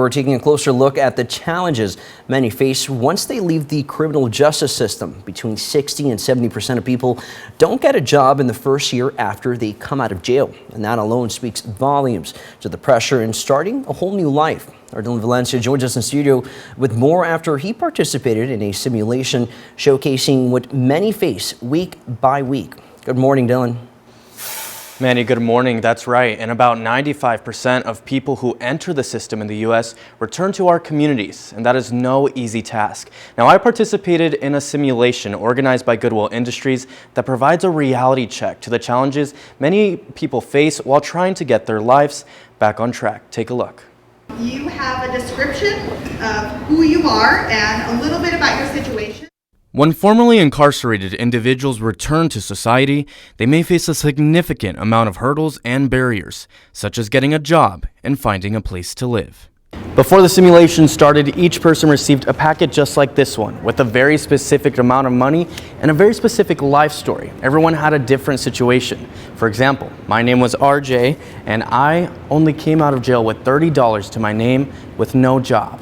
We're taking a closer look at the challenges many face once they leave the criminal justice system. Between 60 and 70% of people don't get a job in the first year after they come out of jail. And that alone speaks volumes to the pressure in starting a whole new life. Our Dillon Valencia joins us in studio with more after he participated in a simulation showcasing what many face week by week. Good morning, Dillon. Manny, good morning. That's right. And about 95% of people who enter the system in the U.S. return to our communities, and that is no easy task. Now, I participated in a simulation organized by Goodwill Industries that provides a reality check to the challenges many people face while trying to get their lives back on track. Take a look. You have a description of who you are and a little bit about your situation. When formerly incarcerated individuals return to society, they may face a significant amount of hurdles and barriers, such as getting a job and finding a place to live. Before the simulation started, each person received a packet just like this one, with a very specific amount of money and a very specific life story. Everyone had a different situation. For example, my name was RJ, and I only came out of jail with $30 to my name with no job.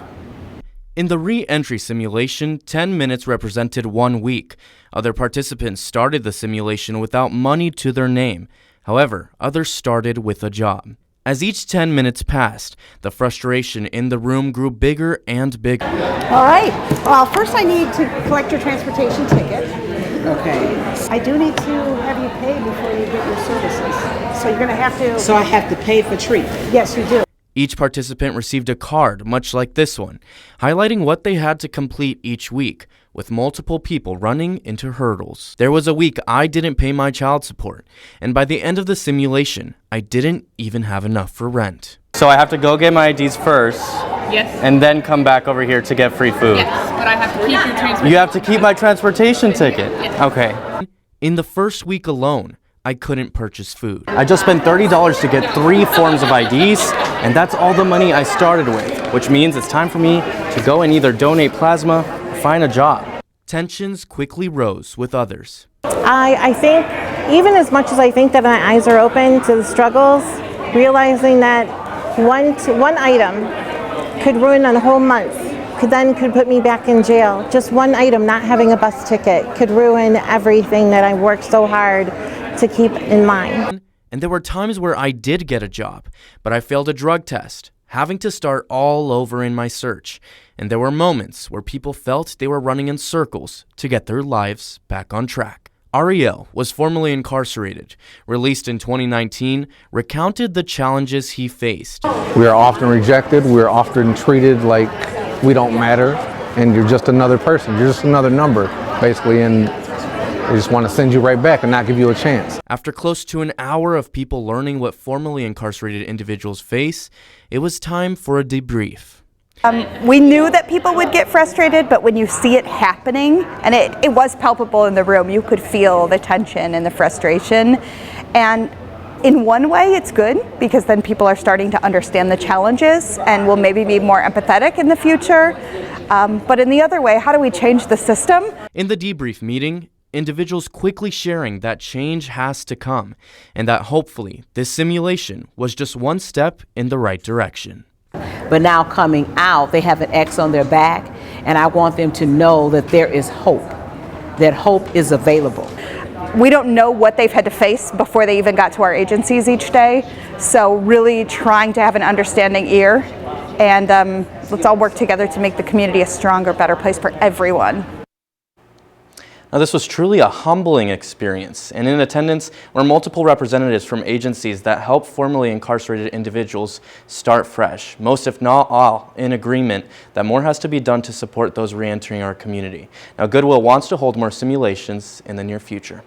In the re-entry simulation, 10 minutes represented 1 week. Other participants started the simulation without money to their name. However, others started with a job. As each 10 minutes passed, the frustration in the room grew bigger and bigger. All right. Well, first I need to collect your transportation ticket. Okay. I do need to have you pay before you get your services. So you're going to have to... So I have to pay for treatment? Yes, you do. Each participant received a card, much like this one, highlighting what they had to complete each week, with multiple people running into hurdles. There was a week I didn't pay my child support, and by the end of the simulation, I didn't even have enough for rent. So I have to go get my IDs first, yes, and then come back over here to get free food. Yes, but I have to keep your transportation. You have to keep my transportation ticket? Yes. Okay. In the first week alone, I couldn't purchase food. I just spent $30 to get 3 forms of IDs, and that's all the money I started with, which means it's time for me to go and either donate plasma or find a job. Tensions quickly rose with others. I think, even as much as I think that my eyes are open to the struggles, realizing that one item could ruin a whole month, could put me back in jail. Just one item, not having a bus ticket, could ruin everything that I worked so hard to keep in mind. And there were times where I did get a job, but I failed a drug test, having to start all over in my search. And there were moments where people felt they were running in circles to get their lives back on track. Ariel was formerly incarcerated, released in 2019, recounted the challenges he faced. We are often rejected, we are often treated like we don't matter, and you're just another person, you're just another number, basically, and they just want to send you right back and not give you a chance. After close to an hour of people learning what formerly incarcerated individuals face, it was time for a debrief. We knew that people would get frustrated, but when you see it happening, and it was palpable in the room, you could feel the tension and the frustration. And in one way, it's good, because then people are starting to understand the challenges and will maybe be more empathetic in the future. But in the other way, how do we change the system? In the debrief meeting, individuals quickly sharing that change has to come, and that hopefully this simulation was just one step in the right direction. But now coming out, they have an X on their back, and I want them to know that there is hope, that hope is available. We don't know what they've had to face before they even got to our agencies each day, so really trying to have an understanding ear, and let's all work together to make the community a stronger, better place for everyone. Now, this was truly a humbling experience, and in attendance were multiple representatives from agencies that help formerly incarcerated individuals start fresh, most if not all in agreement that more has to be done to support those re-entering our community. Now, Goodwill wants to hold more simulations in the near future.